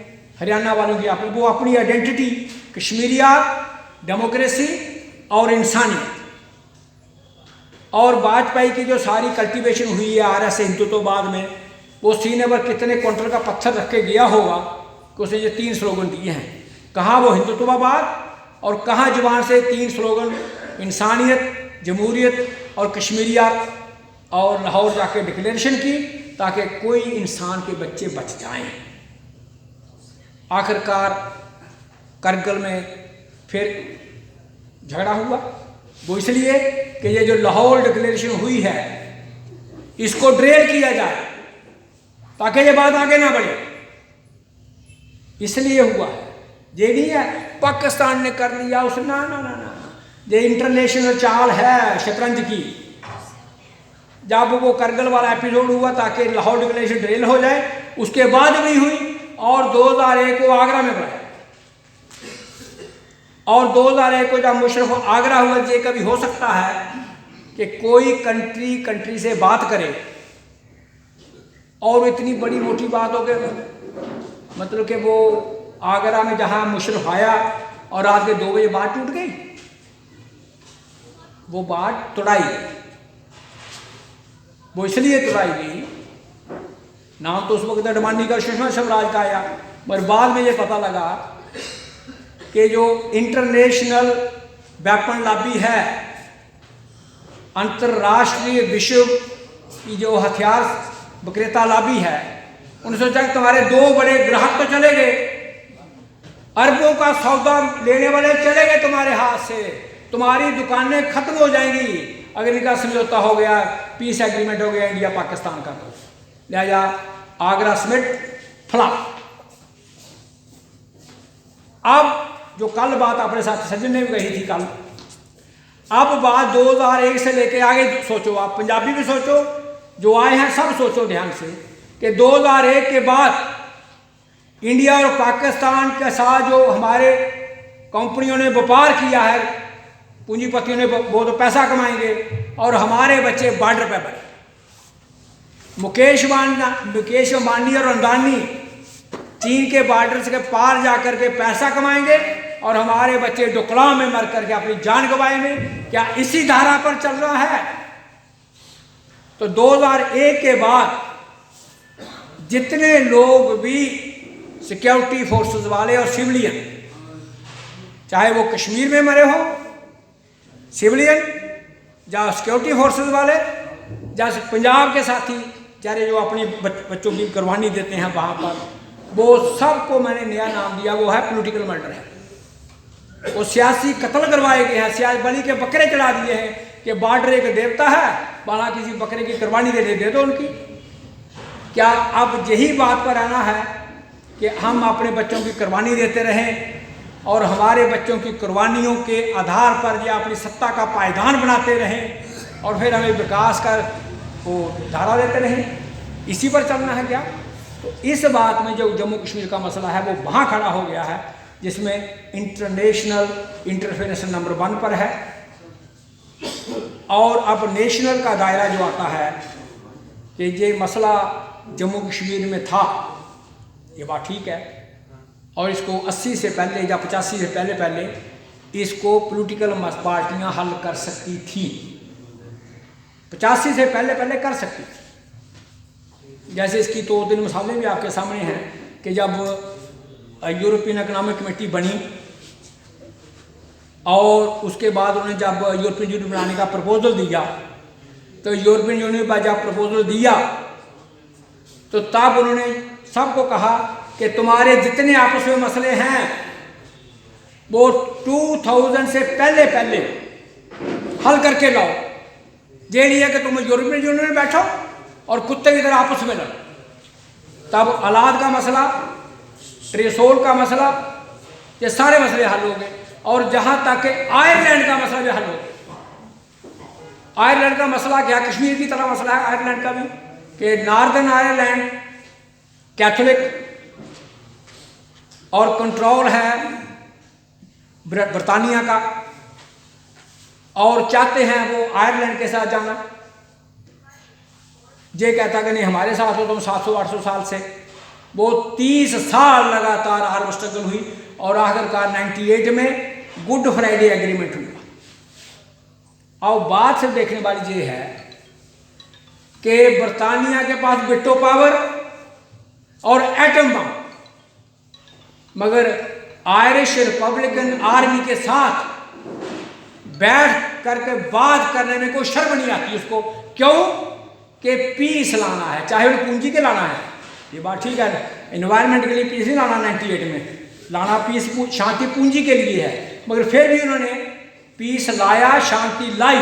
हरियाणा वालों की अपनी, वो अपनी आइडेंटिटी कश्मीरियत, डेमोक्रेसी और इंसानियत। और वाजपेयी की जो सारी कल्टीवेशन हुई है RSS हिंदुत्ववाद में, वो सीने पर कितने क्विंटल का पत्थर रख के गया होगा कि उसने ये 3 स्लोगन दिए हैं। कहाँ वो हिंदुत्ववाद, और कहाँ जुबान से 3 स्लोगन, इंसानियत, जमहूरियत और कश्मीरियत, और लाहौर जाके डिक्लेरेशन की ताकि कोई इंसान के बच्चे बच जाएं। आखिरकार करगिल में फिर झगड़ा हुआ, वो इसलिए कि ये जो लाहौर डिक्लेरेशन हुई है इसको ड्रेल किया जाए ताकि ये बात आगे ना बढ़े, इसलिए हुआ है। ये नहीं है पाकिस्तान ने कर लिया उस, ना ना ना ना, ये इंटरनेशनल चाल है शतरंज की। जब वो करगिल वाला एपिसोड हुआ ताकि लाहौर डिक्लेरेशन ड्रेल हो जाए, उसके बाद भी हुई, और 2001 को आगरा में बुलाया, और 2001 को जब मुशर्रफ आगरा हुआ। ये कभी हो सकता है कि कोई कंट्री से बात करे और इतनी बड़ी मोटी बात हो गई, मतलब कि वो आगरा में जहां मुशर्रफ आया और रात के 2 बजे बात टूट गई, वो बात तोड़ाई। वो इसलिए तोड़ाई गई, नाम तो उस वक्त अडवाणी का, सुषमा स्वराज का आया, पर बाद में ये पता लगा कि जो इंटरनेशनल वेपन लॉबी है, अंतरराष्ट्रीय विश्व की जो हथियार विक्रेता लॉबी है, उन्होंने सोचा कि तुम्हारे 2 बड़े ग्राहक तो चले गए, अरबों का सौदा लेने वाले चले गए तुम्हारे हाथ से, तुम्हारी दुकानें खत्म हो जाएंगी अगर इनका समझौता हो गया, पीस एग्रीमेंट हो गया इंडिया पाकिस्तान का। तो लिहाजा आगरा समिट फ्लॉप। अब जो कल बात अपने साथ सज्जन ने भी कही थी कल, अब बात 2001 से लेके आगे सोचो, आप पंजाबी भी सोचो, जो आए हैं सब सोचो ध्यान से कि 2001 के बाद इंडिया और पाकिस्तान के साथ जो हमारे कंपनियों ने व्यापार किया है, पूंजीपतियों ने, वो तो पैसा कमाएंगे और हमारे बच्चे बॉर्डर पे बढ़े। मुकेश अंबानी और अडानी चीन के बॉर्डर के पार जाकर के पैसा कमाएंगे और हमारे बच्चे डुकलाव में मर करके अपनी जान गंवाएंगे। क्या इसी धारा पर चल रहा है? तो 2001 के बाद जितने लोग भी सिक्योरिटी फोर्सेस वाले और सिविलियन, चाहे वो कश्मीर में मरे हो सिविलियन, या सिक्योरिटी फोर्सेस वाले, या पंजाब के साथी चाहे जो अपने बच्चों की कुर्बानी देते हैं वहाँ पर, वो सबको मैंने नया नाम दिया, वो है पॉलिटिकल मर्डर है। वो सियासी कत्ल करवाए गए हैं, सियासी बलि के बकरे चढ़ा दिए हैं कि बॉर्डर एक देवता है, वहाँ किसी बकरे की कुर्बानी दे दो उनकी। क्या अब यही बात पर आना है कि हम अपने बच्चों की कुर्बानी देते रहें और हमारे बच्चों की कुर्बानियों के आधार पर या अपनी सत्ता का पायदान बनाते रहें और फिर हमें विकास का वो धारा देते रहें? इसी पर चलना है क्या? तो इस बात में जो जम्मू कश्मीर का मसला है वो वहाँ खड़ा हो गया है, जिसमें इंटरनेशनल इंटरफेरेंस नंबर 1 पर है। और अब नेशनल का दायरा जो आता है कि ये मसला जम्मू कश्मीर में था, ये बात ठीक है, और इसको 80 से पहले या 85 से पहले इसको पॉलिटिकल पार्टियां हल कर सकती थी, 85 से पहले कर सकती थी। जैसे इसकी 2-3 मिसालें भी आपके सामने हैं कि जब यूरोपियन इकनॉमिक कमेटी बनी और उसके बाद उन्होंने जब यूरोपियन यूनियन बनाने का प्रपोजल दिया, तो यूरोपियन यूनियन पर जब प्रपोजल दिया तो तब उन्होंने सबको कहा कि तुम्हारे जितने आपस में मसले हैं वो 2000 से पहले हल करके लाओ। ये नहीं है कि तुम यूरोपियन यूनियन में बैठो और कुत्ते की तरह आपस में लड़ो। तब अलाद का मसला, ट्रेसोल का मसला, ये सारे मसले हल हो गए। और जहाँ तक कि आयरलैंड का मसला भी हल हो गया। आयरलैंड का मसला क्या, कश्मीर की तरह मसला है आयरलैंड का भी, कि नॉर्दर्न आयरलैंड कैथोलिक और कंट्रोल है बरतानिया का, और चाहते हैं वो आयरलैंड के साथ जाना। ये कहता कि नहीं हमारे साथ हो, तुम 700-800 साल से। वो 30 साल लगातार आर्म स्ट्रगल हुई और आखिरकार 98 में गुड फ्राइडे एग्रीमेंट हुआ। अब बात से देखने वाली ये है कि बरतानिया के पास बिट्टो पावर और एटम बम, मगर आयरिश रिपब्लिकन आर्मी के साथ बैठ करके बात करने में कोई शर्म नहीं आती उसको। क्यों? कि पीस लाना है, चाहे उन्हें पूंजी के लाना है, ये बात ठीक है, एनवायरनमेंट के लिए पीस नहीं लाना, 98 में लाना पीस शांति पूंजी के लिए है, मगर फिर भी उन्होंने पीस लाया, शांति लाई,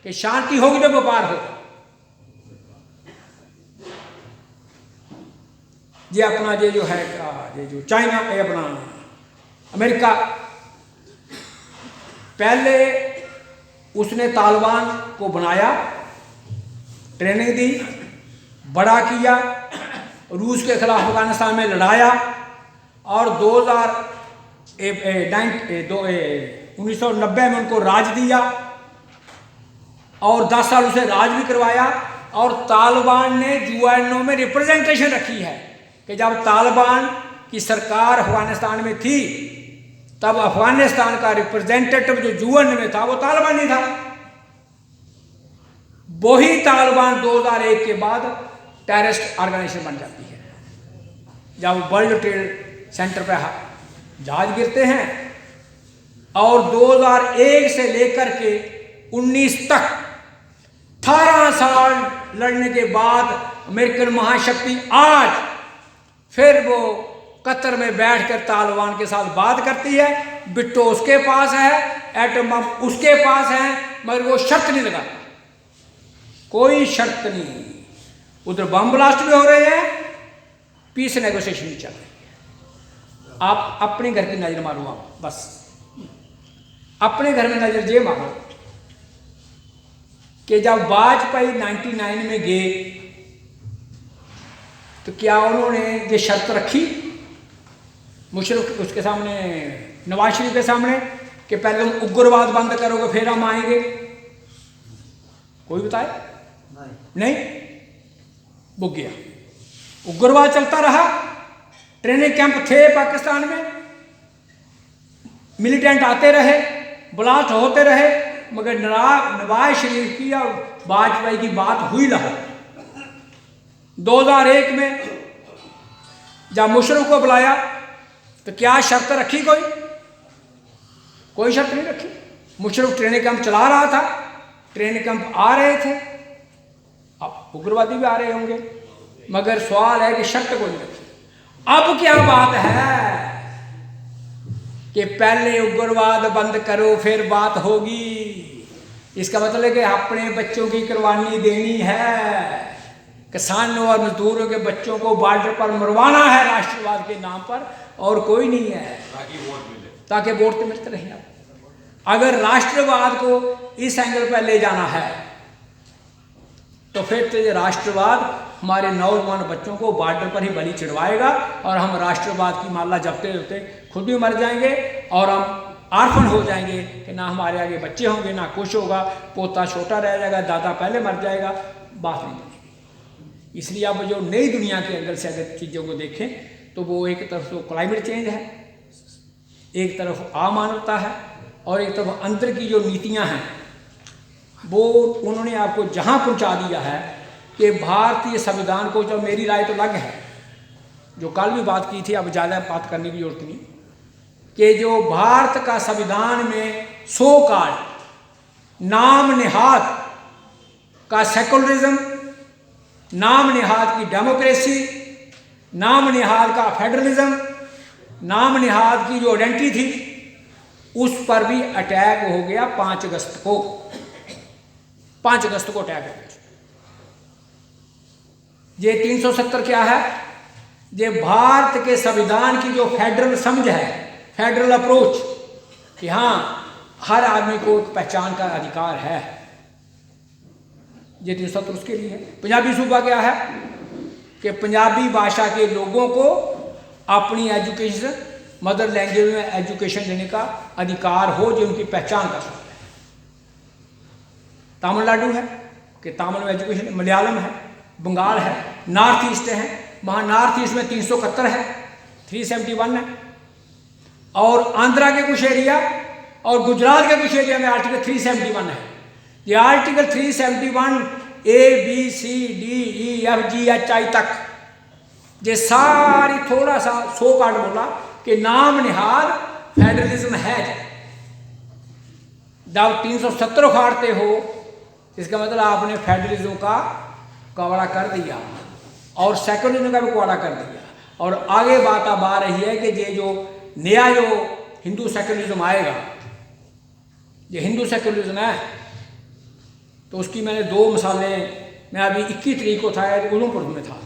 कि शांति होगी तो व्यापार होगा। ये अपना ये जो है ये जो चाइना, ये अपना अमेरिका, पहले उसने तालिबान को बनाया, ट्रेनिंग दी, बड़ा किया, रूस के खिलाफ अफगानिस्तान में लड़ाया, और 1990 में उनको राज दिया और 10 साल उसे राज भी करवाया। और तालिबान ने यूएनओ में रिप्रेजेंटेशन रखी है कि जब तालिबान की सरकार अफगानिस्तान में थी तब अफगानिस्तान का रिप्रेजेंटेटिव जो यूएन में था वो तालिबानी था। वही तालिबान 2001 के बाद टेररिस्ट ऑर्गेनाइजेशन बन जाती है। जब वर्ल्ड ट्रेड सेंटर पे जहाज गिरते हैं और 2001 से लेकर के 19 तक 18 साल लड़ने के बाद अमेरिकन महाशक्ति आज फिर वो कतर में बैठकर तालिबान के साथ बात करती है। बिट्टो उसके पास है, एटम बम उसके पास है, मगर वो शर्त नहीं लगाता, कोई शर्त नहीं। उधर बम ब्लास्ट भी हो रहे हैं, पीस नेगोशिएशन भी चल रही है। आप अपने घर की नजर मारो, आप बस अपने घर में नजर ये मारो कि जब वाजपेयी 99 में गए तो क्या उन्होंने ये शर्त रखी मुशर्रफ उसके सामने, नवाज शरीफ के सामने, कि पहले तुम उग्रवाद बंद करोगे फिर हम आएंगे? कोई बताए? नहीं। वो गया, उग्रवाद चलता रहा, ट्रेनिंग कैंप थे पाकिस्तान में, मिलिटेंट आते रहे, ब्लास्ट होते रहे, मगर नवाज शरीफ की या वाजपेयी की बात हुई रहा। 2001 में जब मुशर्रफ को बुलाया तो क्या शर्त रखी? कोई शर्त नहीं रखी। मुशर्रफ ट्रेनिंग कैंप चला रहा था, ट्रेनिंग कैंप आ रहे थे, अब उग्रवादी भी आ रहे होंगे, मगर सवाल है कि शर्त कोई नहीं रखी। अब क्या बात है कि पहले उग्रवाद बंद करो फिर बात होगी। इसका मतलब है कि अपने बच्चों की कुर्बानी देनी है, किसानों और मजदूरों के बच्चों को बॉर्डर पर मरवाना है राष्ट्रवाद के नाम पर, और कोई नहीं है, ताकि वोट तो मिलते रहे। अगर राष्ट्रवाद को इस एंगल पर ले जाना है तो फिर तो ये राष्ट्रवाद हमारे नौजवान बच्चों को बॉर्डर पर ही बलि चढ़वाएगा, और हम राष्ट्रवाद की माला जपते जपते खुद भी मर जाएंगे, और हम आर्फन हो जाएंगे कि ना हमारे आगे बच्चे होंगे, ना कुछ होगा, पोता छोटा रह जाएगा, दादा पहले मर जाएगा, बात नहीं बनेगी। इसलिए अब जो नई दुनिया के एंगल से अगर चीज़ों को देखें तो वो एक तरफ तो क्लाइमेट चेंज है, एक तरफ अमानवता है, और एक तरफ अंदर की जो नीतियाँ हैं वो उन्होंने आपको जहाँ पहुँचा दिया है कि भारतीय संविधान को, जो मेरी राय तो अलग है, जो कल भी बात की थी, अब ज़्यादा बात करने की जरूरत नहीं, कि जो भारत का संविधान में सो कॉल्ड नाम निहाद का सेकुलरिज्म, नाम निहाद की डेमोक्रेसी, नाम निहाद का फेडरलिज्म, नाम निहाद की जो आइडेंटिटी थी, उस पर भी अटैक हो गया 5 अगस्त को। 5 अगस्त को अटैक हो गया। ये 370 क्या है? ये भारत के संविधान की जो फेडरल समझ है, फेडरल अप्रोच, कि हाँ हर आदमी को एक पहचान का अधिकार है, ये 370 उसके लिए है। पंजाबी सूबा क्या है कि पंजाबी भाषा के लोगों को अपनी एजुकेशन, मदर लैंग्वेज में एजुकेशन देने का अधिकार हो, जो उनकी पहचान का सूबा है। तमिलनाडु है कि तमिल में एजुकेशन, मलयालम है, बंगाल है, नॉर्थ ईस्ट है, वहाँ नॉर्थ ईस्ट में 371 है, 371 है, और आंध्रा के कुछ एरिया और गुजरात के कुछ एरिया में आर्टिकल 371 है। ये आर्टिकल 371 ABCDEFGHI तक, ये सारी थोड़ा सा सो कार्ड बोला कि नाम निहाद फेडरलिज्म है। जब 370 उखाड़ते हो, इसका मतलब आपने फेडरलिज्म का कवाड़ा कर दिया और सेकुलरिज्म का भी कवाड़ा कर दिया। और आगे बात अब आ रही है कि ये जो नया जो हिंदू सेकुलरिज्म आएगा, ये हिंदू सेकुलरिज्म है, तो उसकी मैंने 2 मिसालें, मैं अभी 21 तारीख को था, उधमपुर में था।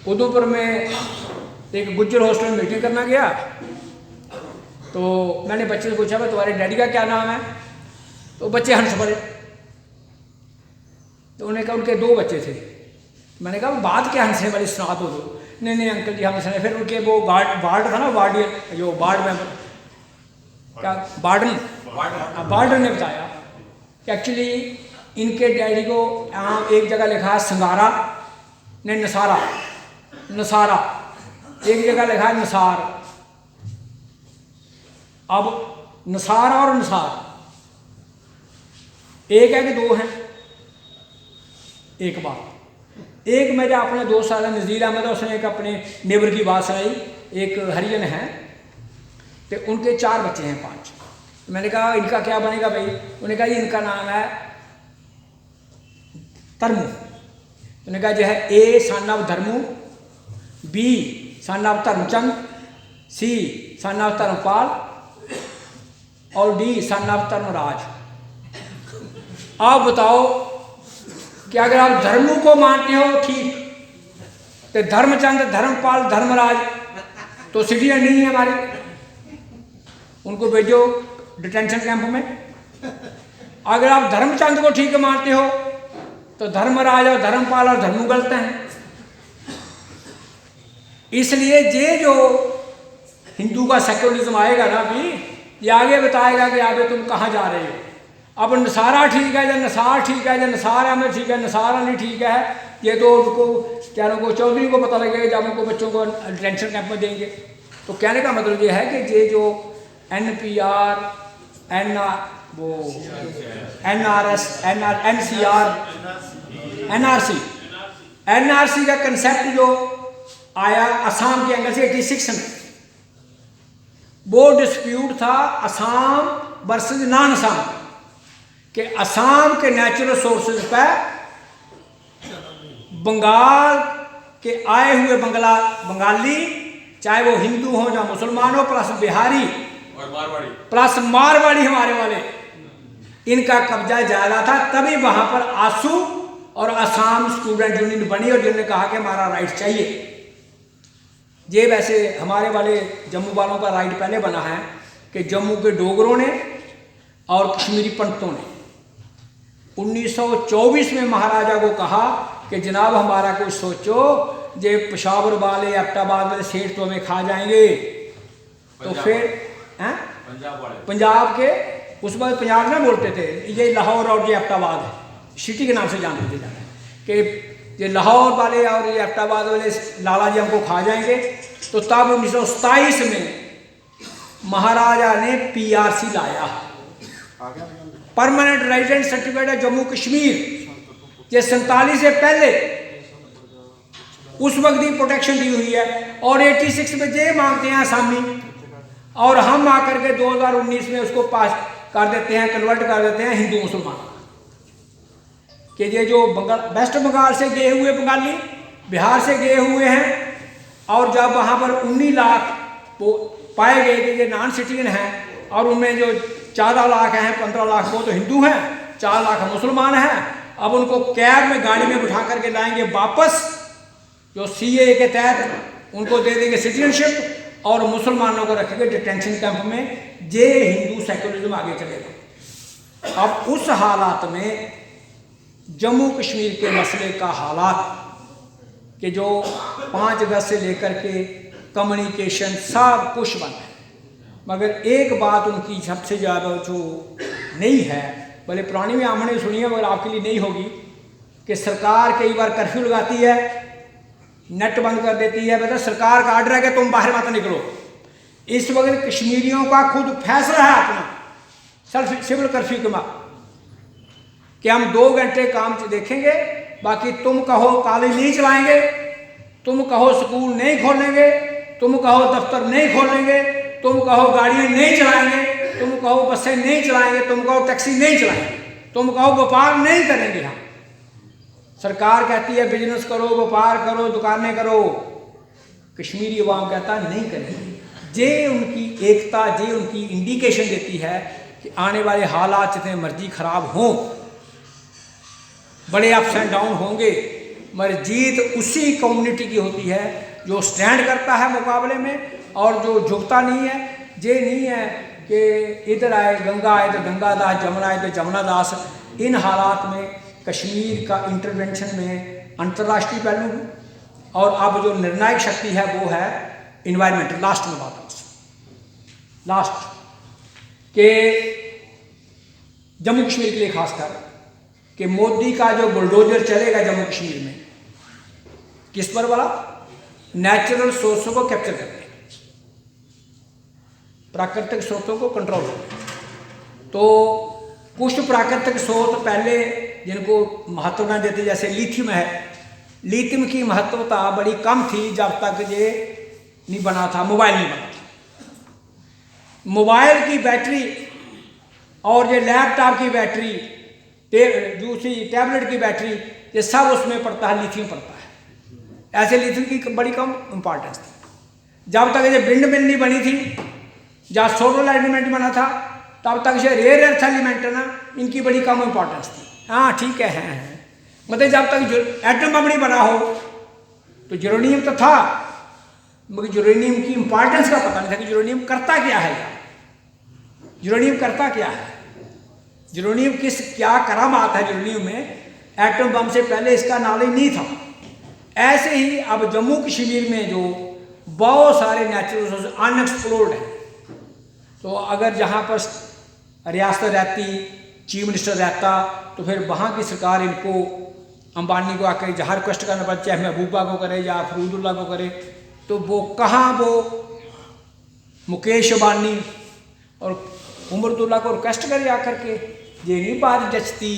उधमपुर में एक गुज्जर हॉस्टल में मीटिंग करना गया, तो मैंने बच्चे से पूछा भाई तुम्हारे डैडी का क्या नाम है? तो बच्चे हंस पड़े। तो उन्होंने कहा उनके 2 बच्चे थे। मैंने कहा बात क्या हंसने वाली, सुना तो दो। नहीं अंकल जी हम हंसने। फिर उनके वो वार्ड था ना, वार्ड जो वार्ड में क्या वार्डन ने बताया कि एक्चुअली इनके डैडी को यहाँ एक जगह लिखा है संगारा, नहीं नसारा, एक जगह लिखा है नसार। अब नसारा और नसार एक है कि 2 हैं? एक बात, एक मेरे अपने दोस्त आ नज़ीर अहमद, उसने एक अपने नेबर की बात सुनाई। एक हरिजन है तो उनके 4 बच्चे हैं, 5। मैंने कहा इनका क्या बनेगा भाई? उन्होंने कहा इनका नाम है धर्मू। उन्होंने कहा जो है A son of Dharmu, B son of Dharamchand, C son of Dharampal और D सन ऑफ धर्मराज। आप बताओ कि अगर आप धर्मू को मानते हो ठीक, तो धर्मचंद, धर्मपाल, धर्मराज तो सिटीजन नहीं है हमारे, उनको भेजो डिटेंशन कैंप में। अगर आप धर्मचंद को ठीक मानते हो तो धर्मराज और धर्मपाल और धर्मू गलत हैं। इसलिए ये जो हिंदू का सेक्युलरिज्म आएगा ना, भी ये आगे बताएगा कि आगे तुम कहाँ जा रहे हो। अब नसारा ठीक है या नसार ठीक है या नसार अहमद ठीक है, नसार अली ठीक है, ये तो उनको चारों को चौधरी को पता लगेगा जब उनको बच्चों को डिटेंशन कैंप में देंगे। तो कहने का मतलब ये है कि ये जो NPR वो NRS NCR NRC का कंसेप्ट जो आया असम के एंगल से 86 में, वो डिस्प्यूट था असम वर्सेस नॉन असम कि असम के नेचुरल सोर्सेज पर बंगाल के आए हुए बंगाली, चाहे वो हिंदू हो या मुसलमान हो, प्लस बिहारी और मारवाड़ी प्लस मारवाड़ी हमारे वाले, इनका कब्जा ज्यादा था। तभी वहां पर आसू और असम स्टूडेंट यूनियन बनी और जिन्होंने कहा कि हमारा राइट चाहिए। ये वैसे हमारे वाले जम्मू वालों का राइट पहले बना है कि जम्मू के डोगरों ने और कश्मीरी पंडितों ने 1924 में महाराजा को कहा कि जनाब हमारा कुछ सोचो, जे पेशावर वाले एबटाबाद वाले सेठ तो हमें खा जाएंगे। तो फिर पंजाब के उस वक्त पंजाब में बोलते थे, ये लाहौर और ये एबटाबाद है, सिटी के नाम से जानते थे जाने कि ये लाहौर वाले और ये एबटाबाद वाले लाला जी हमको खा जाएंगे। तो तब 1927 में महाराजा ने PRC लाया, परमानेंट रेजिडेंट सर्टिफिकेट है जम्मू कश्मीर। ये 47 से पहले उस वक्त की प्रोटेक्शन दी हुई है और 86 में ये मांगते हैं आसामी, और हम आकर के 2019 में उसको पास कर देते हैं, कन्वर्ट कर देते हैं हिंदू मुसलमान कि ये जो वेस्ट बंगाल से गए हुए बंगाली, बिहार से गए हुए हैं, और जब वहाँ पर 19 लाख वो पाए गए कि ये नॉन सिटीजन हैं और उनमें जो 14 लाख हैं, 15 लाख वो तो हिंदू हैं, 4 लाख मुसलमान हैं। अब उनको कैब में गाड़ी में बिठा करके लाएंगे वापस, जो CAA के तहत उनको दे देंगे सिटीजनशिप और मुसलमानों को रखेंगे डिटेंशन कैंप में। ये हिंदू सेक्युलरिज्म आगे चलेगा। अब उस हालात में जम्मू कश्मीर के मसले का हालात कि जो 5 अगस्त से लेकर के कम्युनिकेशन सब कुछ बंद है, मगर एक बात उनकी सबसे ज़्यादा जो नहीं है, भले पुरानी में हमने सुनी है मगर आपके लिए नहीं होगी, कि सरकार कई बार कर्फ्यू लगाती है, नेट बंद कर देती है, मतलब सरकार का आर्डर है कि तुम बाहर मत निकलो। इस वक्त कश्मीरियों का खुद फैसला है अपना सिविल कर्फ्यू के बाद कि हम 2 घंटे काम देखेंगे, बाकी तुम कहो कॉलेज नहीं चलाएंगे, तुम कहो स्कूल नहीं खोलेंगे, तुम कहो दफ्तर नहीं खोलेंगे, तुम कहो गाड़ियाँ नहीं चलाएंगे, तुम कहो बसें नहीं चलाएंगे, तुम कहो टैक्सी नहीं चलाएंगे, तुम कहो व्यापार नहीं करेंगे। हम सरकार कहती है बिजनेस करो, व्यापार करो, दुकानें करो, कश्मीरी अवाम कहता नहीं करेंगे। ये उनकी एकता, ये उनकी इंडिकेशन देती है कि आने वाले हालात जितने मर्जी खराब हों, बड़े अप्स एंड डाउन होंगे, मगर जीत उसी कम्युनिटी की होती है जो स्टैंड करता है मुकाबले में और जो झुकता नहीं है। ये नहीं है कि इधर आए गंगा आए तो गंगा दास, जमुना आए तो जमुना दास। इन हालात में कश्मीर का इंटरवेंशन में अंतर्राष्ट्रीय पहलू और अब जो निर्णायक शक्ति है वो है इन्वायरमेंट। लास्ट में बात लास्ट के जम्मू कश्मीर के लिए खासकर कि मोदी का जो बुलडोजर चलेगा जम्मू कश्मीर में, किस पर वाला? नेचुरल सोर्सों को कैप्चर करने, प्राकृतिक स्रोतों को कंट्रोल करने। तो कुछ प्राकृतिक स्रोत पहले जिनको महत्व न देते, जैसे लिथियम है, लिथियम की महत्वता बड़ी कम थी जब तक ये नहीं बना था, मोबाइल नहीं बना था। मोबाइल की बैटरी और ये लैपटॉप की बैटरी, दूसरी टैबलेट की बैटरी, ये सब उसमें पड़ता है, लिथियम पड़ता है। ऐसे लिथियम की बड़ी कम इम्पॉर्टेंस थी जब तक ये विंड मिल नहीं बनी थी, जब सोलर एलिमेंट बना था तब तक ये रेयर अर्थ एलिमेंट है ना, इनकी बड़ी कम इम्पॉर्टेंस थी। हाँ ठीक है मतलब जब तक एटम बम नहीं बना हो तो यूरेनियम तो था, मगर यूरेनियम की इम्पॉर्टेंस का पता नहीं था कि यूरेनियम करता क्या है। यूरेनियम करता क्या है, यूरेनियम क्या करामात है यूरेनियम में, एटम बम से पहले इसका नॉलेज नहीं था। ऐसे ही अब जम्मू कश्मीर में जो बहुत सारे नेचुरल रिसोर्स अनएक्सप्लोर्ड हैं, तो अगर जहाँ पर रियासत रहती चीफ मिनिस्टर रहता तो फिर वहाँ की सरकार इनको अंबानी को आकर जहाँ रिक्वेस्ट करना पड़ता, चाहे महबूबा को करे या फरूदुल्ला को करे, तो वो कहाँ वो मुकेश अंबानी और उमरदुल्ला को रिक्वेस्ट करे आकर के, ये नहीं बात जचती।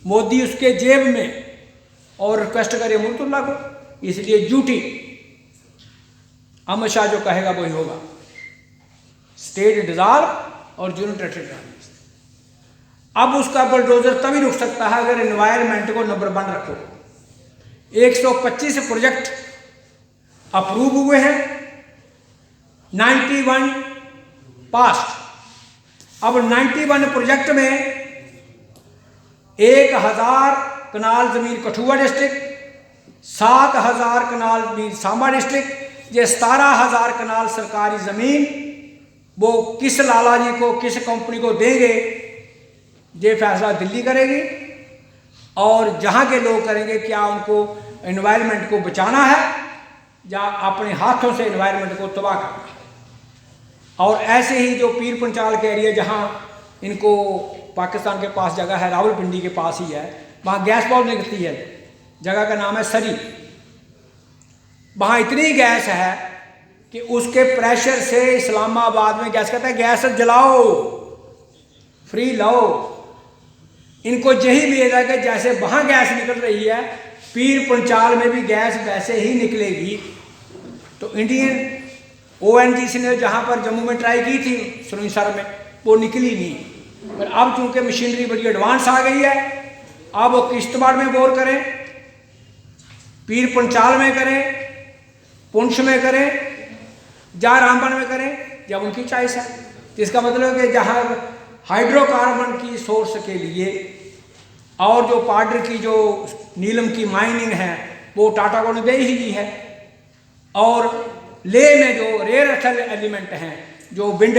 मोदी उसके जेब में और रिक्वेस्ट करे उमरदुल्ला को, इसलिए झूठी। अमित शाह जो कहेगा वही होगा। स्टेट डिजाल्व और यूनिट टेरिटरी। अब उसका बुलडोजर तभी रुक सकता है अगर एनवायरनमेंट को नंबर 1 रखो। 125 प्रोजेक्ट अप्रूव हुए हैं, 91 पास। अब 91 प्रोजेक्ट में 1000 कनाल जमीन कठुआ डिस्ट्रिक्ट, 7000 कनाल जमीन सांबा डिस्ट्रिक्ट, ये 17000 कनाल सरकारी ज़मीन वो किस लाला जी को, किस कंपनी को देंगे, ये फैसला दिल्ली करेगी। और जहाँ के लोग करेंगे क्या उनको एनवायरनमेंट को बचाना है या अपने हाथों से एनवायरनमेंट को तबाह करना है। और ऐसे ही जो पीर पंचाल के एरिया जहाँ इनको पाकिस्तान के पास जगह है, रावलपिंडी के पास ही है, वहाँ गैस बहुत निकलती है। जगह का नाम है सरी। वहाँ इतनी गैस है कि उसके प्रेशर से इस्लामाबाद में गैस कहता है गैस जलाओ, फ्री लाओ। इनको यही उम्मीद है कि जैसे वहाँ गैस निकल रही है, पीर पंचाल में भी गैस वैसे ही निकलेगी। तो इंडियन ONGC ने जहाँ पर जम्मू में ट्राई की थी सुरईसर में, वो निकली नहीं। पर अब चूंकि मशीनरी बड़ी एडवांस आ गई है, अब वो किश्तवाड़ में बोर करें, पीर पंचाल में करें, पुंछ में करें, या रामबन में करें, जब उनकी चॉइस है। तो इसका मतलब है कि जहाँ हाइड्रोकार्बन की सोर्स के लिए और जो पाउडर की जो नीलम की माइनिंग है वो टाटा को ने दे ही दी है। और लेह में जो रेयर अर्थ एलिमेंट हैं जो विंड